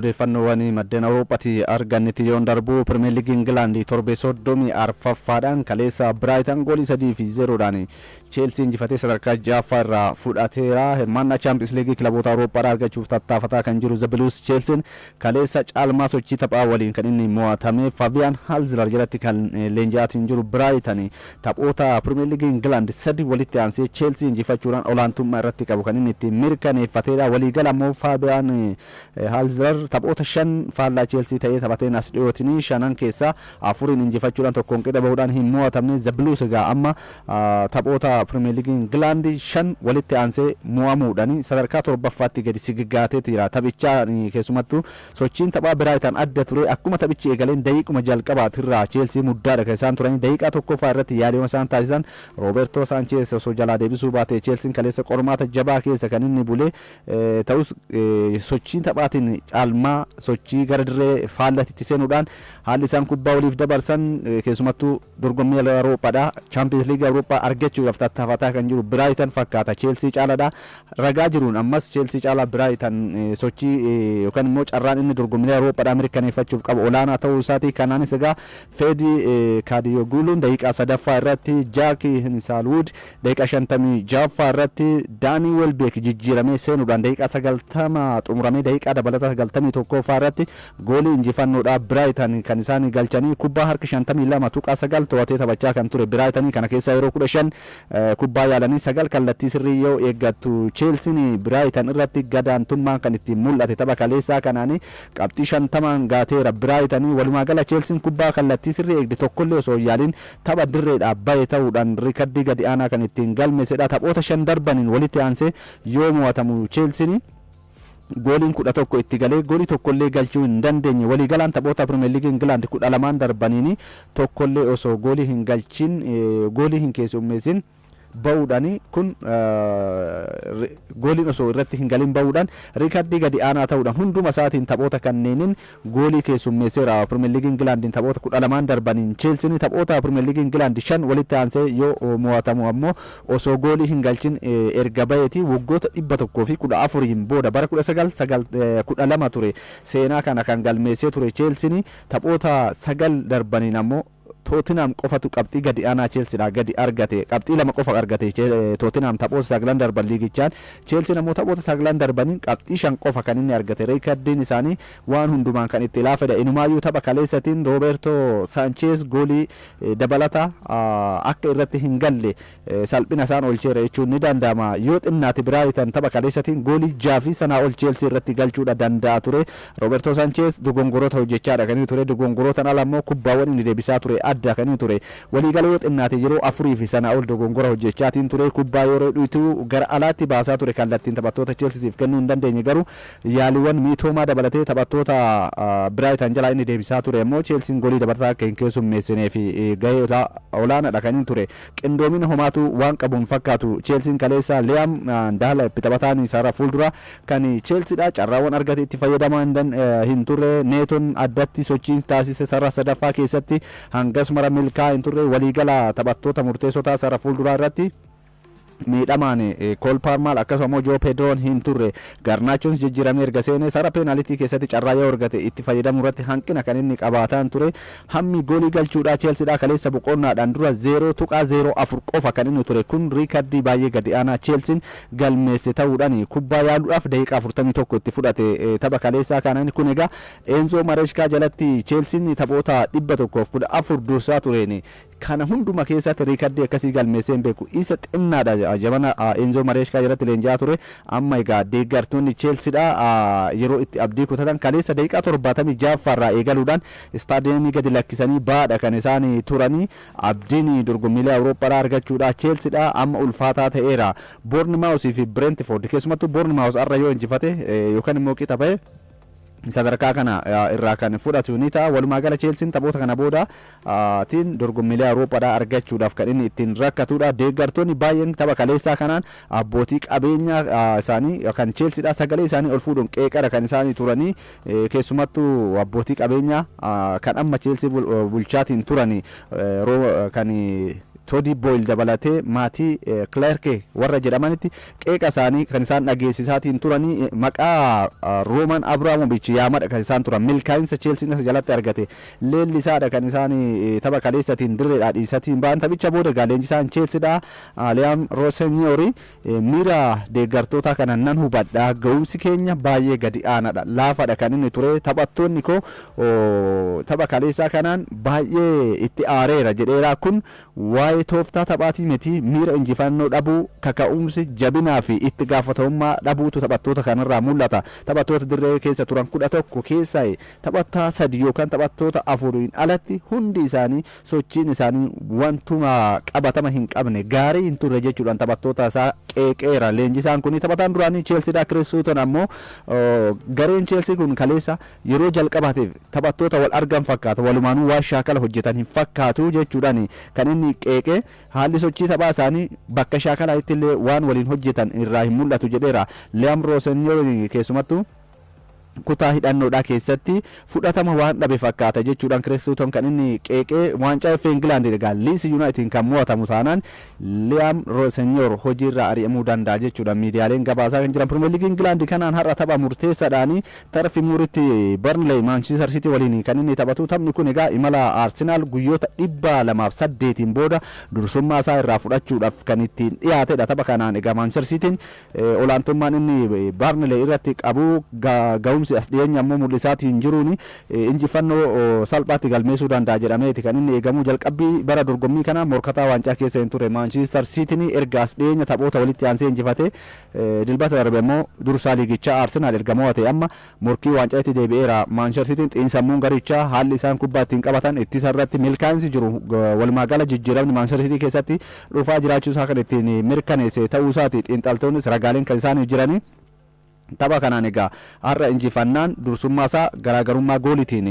Odeeffannoowwan maddeen Awuroopaatti argannetti yoon darbu Pirimeer Liigii Ingilaandii torbee 34ffaadhaan kaleessa Biraaytan goolii 3-0dhaan Cheelsii injifatee sadarkaa 6ffaa irraa fudhateera. Hirmaannaa Chaampiyoons Liigii kilaboota Awurooppaa argachuuf tattaafataa kan jiru Zabiluus Cheelsiin kaleessa caalmaa sochii taphaa waliin kan inni mo'atame Faabiyaan Haalzilar jalatti kan leenji'aatiin jiru Biraaytan taphoota Pirimeer Liigii Ingilaandii 3 walitti aansee Cheelsii injifachuudhaan olaantummaa irratti qabu kan inni itti mirkaneeffateedha. Waliigala immoo Faabiyaan Haalzilar taphoota 5 faallaa Cheelsii ta'ee taphateen as dhiyootiin 5 keessaa 4 injifachuudhaan tokkoon qixa bahuudhaan hin mo'atamne. Zabiluus egaa amma taphoota Pirimeer Liigii Ingilaandii 5 walitti aansee mo'amuudhaan sadarkaa 7ffaatti gadi sigiggaatee jira. Taphichaa keessumattuu sochiin taphaa Biraaytan adda ture. Akkuma taphichi eegaleen daqiiquma jalqabaatirraa Cheelsii muddaadha kan isaan turanii daqiiqaa tokkoffaa irratti yaaliin isaan taasisan Roobertoo Saanchees osoo jalaa deebisuu baatee Cheelsiin kaleessa qormaata jabaa keessa kan inni bule ta'us sochiin taphaatiin caalmaa sochii gara dirree faallatti seenuudhaan haalli isaan kubbaa waliif dabarsan keessumattuu dorgommii Awurooppaadha. Chaampiyoons Liigii Awurooppaa argachuudhaaf tattaafataa kan jiru Biraaytan fakkaata. Cheelsii caalaadha ragaa jiruun ammas Cheelsii caalaa Biraaytan sochii yookaan immoo carraan inni dorgommii Awurooppaadhaa mirkaneeffachuuf qabu olaanaa ta'uu isaati. Kanaanis egaa Feedi Kaadiyooguluun daqiiqaa 3ffaa irratti Jaaki Hinsaalwud daqiiqaa 56ffaa irratti Daanii Welbeek jijjiiramee seenuudhaan daqiiqaa 90 xumuramee daqiiqaa dabalataa 91ffaa irratti goolii injifannoodhaa Biraaytan kan isaan galchanii kubbaa harka 52.9 to'atee taphachaa kan ture Biraaytan kana keessa yeroo 15 kubbaa yaalanii 9 kallattii sirrii yoo eeggattu Cheelsiin Biraaytan irratti gadaantummaan kan ittiin mul'ate tapha kaleessaa kanaan qabxii 50 gaateera Biraaytan. Walumaa gala Cheelsiin kubbaa kallattii sirrii eegde tokkollee osoo yaaliin tapha dirreedhaa bahe ta'uudhaan riikardii gadi aanaa kan ittiin galmeessedha. Taphoota 5 darbaniin walitti aansee yoo mo'atamu Cheelsiin gooliin 11 itti galee goolii tokkollee galchuu hin dandeenye. Waliigalaan taphoota Pirimeer Liigii Ingilaand 12 darbaniin tokkollee osoo goolii hin galchin goolii hin keessummeessin ba'uudhaan kun gooliin osoo irratti hin galin ba'uudhaan riikardii gadi aanaa ta'uudhaan hunduma isaatiin taphoota kanneeniin goolii keessummeesseera. Pirimeer Liigii Ingilaandiin taphoota 12 darbaniin Cheelsiin taphoota Pirimeer Liigii Ingilaandii 5 walitti aansee yoo mo'atamu ammoo osoo goolii hin galchin erga baheeti waggoota 114 booda bara 1912 ture seenaa kana kan galmeessee ture. Cheelsiin taphoota 9 darbaniin ammoo Tottenham qofatu qabxii gadi aanaa Cheelsiidhaa gadi argate. Qabxii 2 qofa argate Tottenham taphoota 9 darban liigichaan. Cheelsiin ammoo taphoota 9 darbaniin qabxii 5 qofa kan inni argate. Riikardiin isaanii waan hundumaan kan itti laafedha. Inumaayyuu tapha kaleessatiin Roobertoo Saanchees goolii dabalata akka irratti hin galle salphina isaan olcheera jechuun ni danda'ama. Yoo xinnaati Biraaytan tapha kaleessatiin goolii 6 fi sanaa ol Cheelsii irratti galchuudha danda'a ture. Roobertoo Saanchees dogongoroota hojjechaadha kan inni ture. Dogongorootaan ala ammoo kubbaawwan inni deebisaa ture adda kan ture. Waliigala yoo xinnaate yeroo 4 fi sanaa ol dogongora hojjechaatiin ture. Kubbaa yeroo dhiitu gara alaatti baasaa ture kallattiin taphattoota Cheelsiif kennuu hin dandeenye garuu yaaliiwwan miitoomaa dabalatee taphattoota Biraaytan jalaa inni deebisaa ture. Ammoo Cheelsiin goolii dabalataa akka hin keessummeessinee fi gahee olaanaadha kan inni ture. Qindoomina homaatu waan qabuun fakkaatu. Cheelsiin kaleessa Liam Delap taphataan isaarra fuuldura kan Cheelsiidha carraawwan argate itti fayyadamaa hin turre. Neeton addatti sochiin taasise sarara sadaffaa keessatti hangas mara milkaa hin turre. Waliigala taphattoota murteessotaa sarara fuulduraa irratti miidhamaan Kool Palmer akkasumas Joo Pedroon hin turre. Garnaachoon jijjiiramee erga seenee sarara peenaalitii keessatti carraa yoo argate itti fayyadamuu irratti hanqina kan inni qabaataan ture. Hammi goolii galchuudhaa Cheelsiidhaa kaleessa boqonnaadhaan dura 0.04 qofa kan inni ture. Kun riikardii baay'ee gadi aanaa Cheelsiin galmeesse ta'uudhaan kubbaa yaaluudhaaf daqiiqaa 41 itti fudhate tapha kaleessaa kanaan. Kun egaa Eenzo Mareeskaa jalatti Cheelsiin taphoota 114 dursaa tureen kana hunduma keessatti riikardii akkasii galmeessee hin beeku. Isa xinnaadha jabana Eenzo Mareeskaa jalatti leenjaa ture. Amma egaa deeggartoonni Cheelsiidhaa yeroo itti abdii kutatan kaleessa daqiiqaa 76 irraa eegaluudhaan istaadiyeemii gadi lakkisanii baadha kan isaan turanii. Abdiin dorgommiilee Awurooppaadhaa argachuudhaa Cheelsiidhaa amma ulfaataa ta'eera. Boornimaawusii fi Brentford keessumattuu Boornimaawus har'a yoo injifate yookaan immoo qixa ba'e sadarkaa kana irraa kan fudhatu ni ta'a. Walumaa gala Cheelsiin taphoota kana booda tiin dorgommiilee Awurooppaadhaa argachuudhaaf kan inni ittiin rakkatudha. Deeggartoonni baay'een tapha kaleessaa kanaan abbootii qabeenyaa isaanii kan Cheelsiidhaa sagalee isaanii ol fuudhuun qeeqara kan isaanii turanii. Keessumattuu abbootii qabeenyaa kan amma Cheelsii bulchaatiin turanii kan Todi Boyle dabalatee maatii Clerke warra jedhamanitti qeeqa isaanii kan isaan dhageessisaatiin turanii maqaa Roman Abramovich yaamadha kan isaan turan milkaa'insa Chelsea jalatti argate leellisaadha kan isaan tapha kaleessatiin dirreedhaa dhiisatiin ba'an taphicha booda leenjisaan Chelseadha Liam Rossiniori miira deeggartoota kana nan hubadha ga'umsi keenya baay'ee gadi aanaadha laafadha kan inni ture taphattoonni koo tapha kaleessaa kanaan baay'ee itti aareera jedheera kun waa'ee tooftaa taphaatii miti miira injifannoo dhabuu kaka'umsi jabinaa fi itti gaafatamummaa dhabuutu taphattoota kanarraa mul'ata taphattoota dirree keessa turan 11 keessaa taphataa 3 yookaan taphattoota 4 alatti hundi isaanii sochiin isaanii wantuma qabatama hin qabne gaarii hin turre jechuudhaan taphattoota isaa qeeqeera leenjisaan kun taphataan duraanii Chelseadha Chris Sutton ammoo gareen Chelsea kun kaleessa yeroo jalqabaatiif taphattoota wal argan fakkaata walumaanuu waa shaakala hojjetan hin fakkaatu jechuudhaan kan inni qeeqe haalli sochii taphaa isaanii bakka shaakalaatti illee waan waliin hojjetan irraa hin mul'atu jedheera Liam Rossiniori keessumattuu kutaa hidhannoodhaa keessatti fudhatama waan dhabe fakkaata jechuudhaan Chris Sutton kan inni qeeqee waancaa FA England egaa Leeds United kan mo'atamu taanaan Liam Rossinior hojiirraa ari'amuu danda'a jechuudhaan miidiyaaleen gabaasaa kan jiran Premier League England kanaan har'a tapha murteessaadhaan tarfi muuritti Burnley Manchester City waliin kan inni taphatu taphni kun egaa imala Arsenal guyyoota 208 booda dursummaa isaa irraa fudhachuudhaaf kan ittiin dhiyaatedha tapha kanaan egaa Manchester City olaantummaan inni Burnley irratti qabu ga'umsi as dhiyeenya ammoo mul'isaatiin jiruun injifannoo salphaatti galmeessuu danda'a jedhameeti kan inni eegamu jalqabbii bara dorgommii kana morkataa waancaa keessa hin ture Manchester City erga as dhiyeenya taphoota walitti aansee injifate dilbata darbe immoo dursaa liigichaa Arsenal erga mo'ate amma morkii waancaa deebi'eera Manchester City xiinsammuun garichaa haalli isaan kubbaa ittiin qabatan ittisa irratti milkaa'insi jiru walumaa gala jijjiiramni Manchester City keessatti dhufaa jiraachuu isaa kan ittiin mirkaneesse ta'uu isaati xiinxaltoonnis ragaaleen kan isaan jiranii tapha kanaan egaa har'a injifannaan dursummaa isaa garaagarummaa goolitiin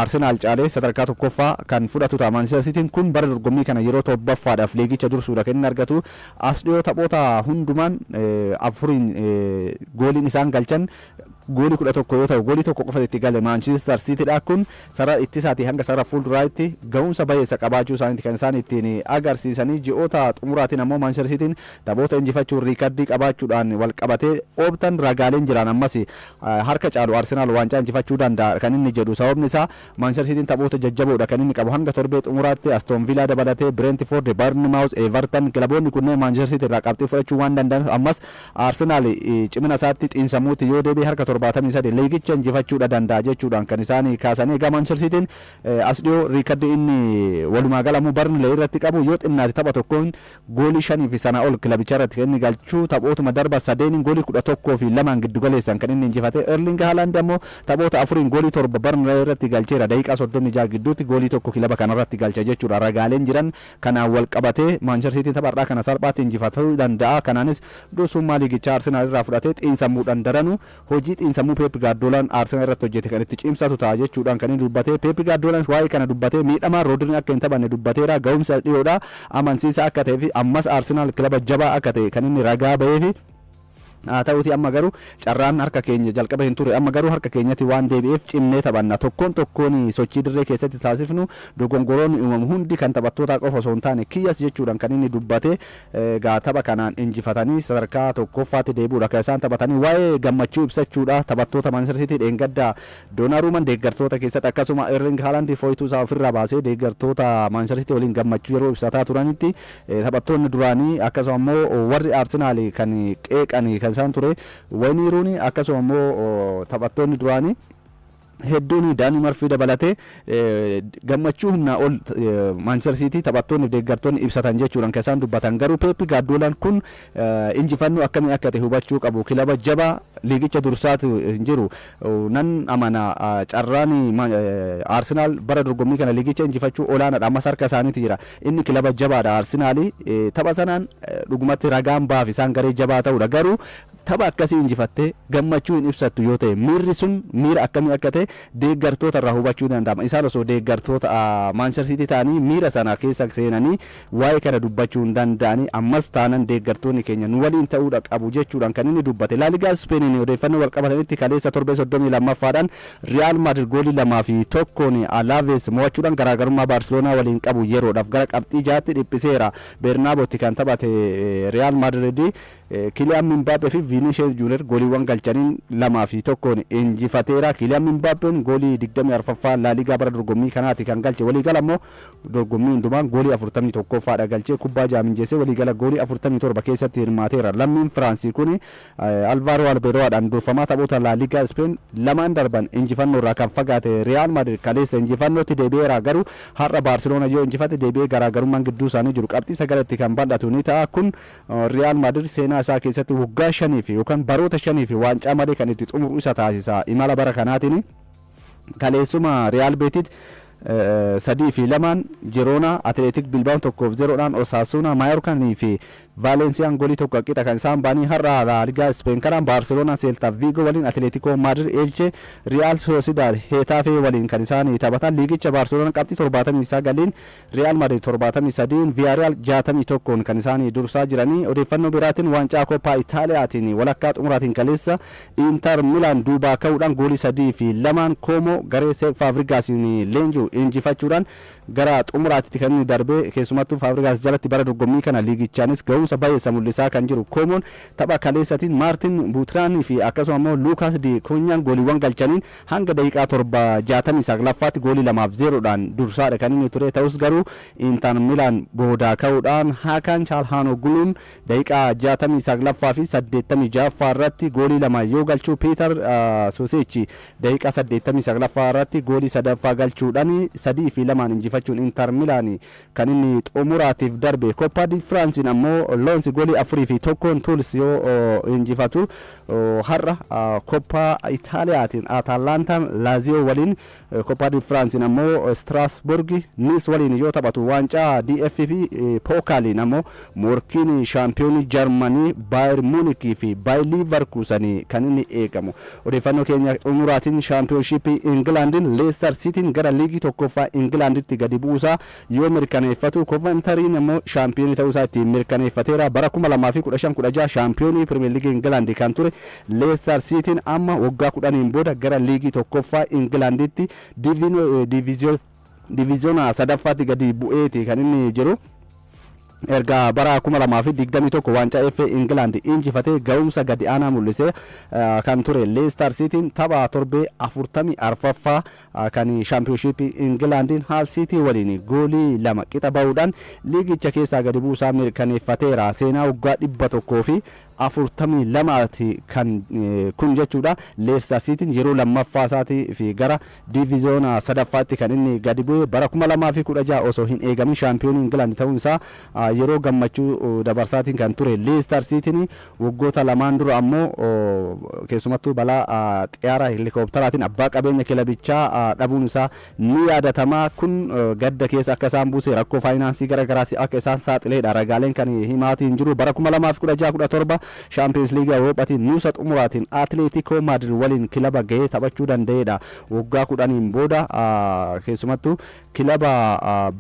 Arsenal caalee sadarkaa tokkoffaa kan fudhatu ta'a Manchester City kun bara dorgommii kana yeroo torbaffaadhaaf liigicha dursuudha kan inni argatu as dhiyoo taphoota hundumaan afuriin gooliin isaan galchan goolii 11 yoo ta'u goolii tokko qofa itti gale Manchester Citydha kun sarara ittisaatii hanga sarara fuulduraatti ga'umsa bayeessa qabaachuu isaaniiti kan isaan ittiin agarsiisanii ji'oota xumuraatiin ammoo Manchester Cityn taphoota injifachuun riikardii qabaachuudhaan wal qabatee oobtan ragaaleen jiran ammas harka caalu Arsenal waancaa injifachuu danda'a kan inni jedhu sababni isaa Manchester Cityn taphoota jajjaboodha kan inni qabu hanga torbee xumuraatti Aston Villa dabalatee Brentford Bournemouth Everton kilaboonni kunneen Manchester City irraa qabxii fudhachuu waan danda'an ammas Arsenal cimina isaatti xiinsammuutti yoo deebi'e harka 73 liigicha injifachuudha danda'a jechuudhaan kan isaan kaasanii egaa Manchester Cityn as dhiyoo riikardii inni walumaa galamu Burnley irratti qabu yoo xinnaate tapha tokkoon goolii 5 fi sana ol kilabicha irratti kan inni galchuu taphootuma darba sadeen goolii 11 fi 2 giddu galeessan kan inni injifate Erling Haaland ammoo taphoota 4 goolii 7 Burnley irratti galcheera daqiiqaa 36 gidduutti goolii tokko kilaba kanarratti galcha jechuudha ragaaleen jiran kanaan wal qabatee Manchester City tapharraa kana salphaatti injifatuu danda'a kanaanis dursummaa liigichaa Arsenal irraa fudhatee xiinsammuudhaan daranu hojii xiinsammuu Pep Guardiolaan Arsenal irratti hojjete kan itti cimsatu ta'a jechuudhaan kan inni dubbate Pep Guardiolaan waa'ee kana dubbatee miidhamaa Rodriin akka hin taphanne dubbateera ga'umsa dhiyoodha amansiisaa akka ta'ee fi ammas Arsenal kilaba jabaa akka ta'e kan inni ragaa ba'ee fi ta'uuti amma garuu carraan harka keenya jalqaba hin ture amma garuu harka keenyatti waan deebi'eef cimnee taphanna tokkoon sochii dirree keessatti taasifnu dogongoroonni uumamu hundi kan taphattoota qofa osoo hin taane kiyyas jechuudhaan kan inni dubbate gaa tapha kanaan injifatanii sadarkaa tokkoffaatti deebi'uudha kan isaan taphatanii waa'ee gammachuu ibsachuudha taphattoota Manchester City dheengaddaa Donnarummaan deeggartoota keessatti akkasuma Erling Haaland fooyituu isaa ofirraa baasee deeggartoota Manchester City waliin gammachuu yeroo ibsataa turanitti taphattoonni duraanii akkasuma immoo warri Arsenal kan qeeqanii kan isaan ture Wayne Rooney akkasuma immoo taphattoonni duraanii hedduun Dani Murphy dabalatee gammachuu humnaa ol Manchester City taphattoonni deeggartoonni ibsatan jechuudhaan kan isaan dubbatan garuu Pep Guardiolaan kun injifannoo akkamii akka ta'e hubachuu qabu kilaba jabaa liigicha dursaatu hin jiru nan amana carraan Arsenal bara dorgommii kana liigicha injifachuu olaanaadha ammas harka isaaniitti jira inni kilaba jabaadha Arsenal tapha sanaan dhugumatti ragaan baaf isaan garee jabaa ta'uudha garuu tapha akkasii injifattee gammachuu hin ibsattu yoo ta'e miirri sun miira akkamii akka ta'e deeggartoota irraa hubachuu danda'ama. Isaan osoo deeggartoota Manchester City ta'anii miira sana keessa seenanii waa'ee kana dubbachuu hin danda'anii ammas taanan deeggartoonni keenya nu waliin ta'uudha qabu jechuudhaan kan inni dubbate. La Liga Spain odeeffannoo wal qabatanitti kaleessa torbee 32ffaadhaan Real Madrid goolii 2-1 Alaves mo'achuudhaan garaagarummaa Barcelona waliin qabu yeroodhaaf gara qabxii 6tti dhiphiseera. Bernabeutti kan taphate Real Madrid Kylian Mbappé fi Vinicius Junior gooliiwwan galchaniin 2-1 injifateera. Kylian Mbappén goolii 24ffaa La Liga bara dorgommii kanaati kan galche. Waliigala immoo dorgommii hundumaan goolii 41ffaadha galchee kubbaa jaaminjeessee waliigala goolii 47 keessatti hirmaateera. Lammiin Firaansii kun Alvaro Arbeloa'dhaan durfamaa taphoota La Liga Spain lamaan darban injifannoo irraa kan fagaate Real Madrid kaleessa injifannootti deebi'eera. Garuu har'a Barcelona yoo injifate deebi'ee garaagarummaan gidduu isaanii jiru qabxii 9tti kan bal'atu ni ta'a. Kun Real Madrid seenaa isaa keessatti waggaa 5 yookaan baroota 5 waancaa malee kan itti xumuru isa taasisa. Imala bara kanaatiin kaleessuma Real Betis 3-2 Girona Athletic Bilbao 1-0 Osasuna Mallorca fi Valenciaan goolii tokko qixa kan isaan baanii har'a La Liga Spain kanaan Barcelona Celta Vigo waliin Atletico Madrid Elche Real Sociedad Getafe waliin kan isaan taphatan. Liigicha Barcelona qabxii 79 Real Madrid 73 Villarreal 61 kan isaan dursaa jiranii. Odeeffannoo biraatiin waancaa Coppa Itaaliyaatiin walakkaa xumuraatiin kaleessa Inter Milan duubaa ka'uudhaan goolii 3-2 Como garee Fabregas'n leenjuu injifachuudhaan gara xumuraatti kan inni darbee keessumattuu Fabregas jalatti bara dorgommii kana liigichaanis ga'umsa baay'ee mul'isaa kan jiru. Comoon tapha kaleessatiin Martin Butraan fi akkasuma immoo Lucas Di Cunyan gooliiwwan galchaniin hanga daqiiqaa 69ffaatti goolii 2-0dhaan dursaadha kan inni ture. Ta'us garuu Inter Milan boodaa ka'uudhaan Hakan Calhanogluun daqiiqaa 69ffaa fi 86ffaa irratti goolii 2 yoo galchuu Peter Sosechi daqiiqaa 89ffaa irratti goolii 3ffaa galchuudhaan 3-2 injifachuun Inter Milan kan inni xumuraatiif darbe. Coppa di France ammoo Lons goolii 4-1 Toulouse yoo injifatu har'a Coppa Itaaliyaatiin Atalanta Lazio waliin Coppa di France ammoo Strasbourg Nice waliin yoo taphatu waancaa DFB Pokaaliin ammoo morkiin shaampiyoonii Jarmanii Bayern Munich fi Bayer Leverkusen kan inni eegamu. Odeeffannoo keenya xumuraatiin Championship Englandin Leicester Cityn gara liigii tokkoffaa Englanditti gadi buusaa yoo mirkaneeffatu Coventry'n ammoo shaampiyoonii ta'uu isaa ittiin mirkaneeffateera. Bara 2015-16 shaampiyoonii Premier League England kan ture Leicester Cityn amma waggaa 10 booda gara liigii tokkoffaa Englanditti diviziyoona sadaffaatti gadi bu'eeti kan inni jiru. Erga bara 2021 waancaa FA England injifatee ga'umsa gadi aanaa mul'ise kan ture Leicester Cityn tapha torbee 44ffaa kan Championship Englandin Hull City waliin goolii 2 qixa ba'uudhaan liigicha keessaa gadi buusaa mirkaneeffateera. Seenaa waggaa 142 kan kun jechuudha. Leicester Cityn yeroo lammaffaa isaatii fi gara diviziyoona sadaffaatti kan inni gadi bu'e bara 2016 osoo hin eegamin shaampiyoonii England ta'uun isaa yeroo gammachuu dabarsaatiin kan ture. Leicester Cityn waggoota lamaan dura ammoo keessumattuu balaa xiyyaara helikoophteraatiin abbaa qabeenya kilabichaa dhabuun isaa ni yaadatama. Kun gadda keessa akka isaan buuse rakkoo faayinaansii garaagaraa akka isaan saaxileedha ragaaleen kan himaatiin jiru. Bara 2016-17 Champions League Awurooppaatiin nuusa xumuraatiin Atletico Madrid waliin kilaba ga'ee taphachuu danda'eedha. Waggaa 10 booda keessumattuu kilaba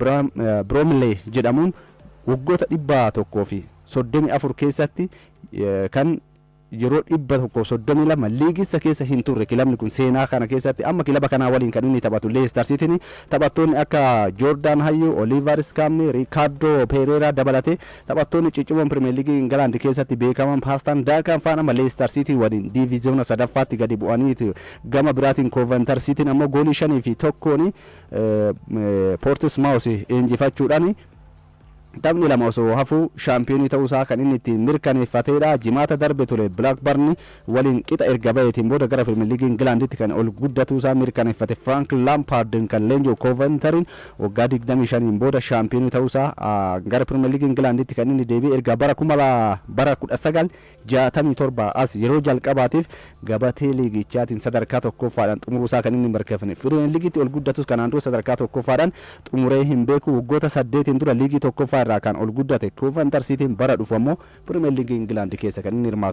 Bromley jedhamuun waggoota 134 keessatti kan yeroo 132 liigissa keessa hin turre kilabni kun seenaa kana keessatti amma kilaba kanaa waliin kan inni taphatu. Leicester Cityn taphattoonni akka Jordan Ayew, Oliver Scamne, Ricardo Pereira dabalatee taphattoonni ciccimoon Premier League England keessatti beekaman Paston Duncan faan amma Leicester City waliin diviziyoona sadaffaatti gadi bu'aniiti. Gama biraatiin Coventry Cityn ammoo goolii 5-1 Portsmouth injifachuudhaan taphni lama osoo hafuu shaampiyoonii ta'uu isaa kan inni ittiin mirkaneeffateedha. Jimaata darbe ture Blackburn waliin qixa erga ba'eetiin booda gara Premier League Englanditti kan ol guddatuu isaa mirkaneeffate. Frank Lampard kan leenjoo Coventry'n waggaa 25 booda shaampiyoonii ta'uu isaa gara Premier League Englanditti kan inni deebi'e erga bara 1967 as yeroo jalqabaatiif gabatee liigichaatiin sadarkaa tokkoffaadhaan xumuruu isaa kan inni mirkaneeffate. Premier Leaguetti ol guddatus kanaan dura sadarkaa tokkoffaadhaan xumuree hin beeku. Waggoota 8 dura liigii tokkoffaa irraa kan ol guddate Coventry Cityn bara dhufu ammoo Premier League England keessa kan inni hirmaatu.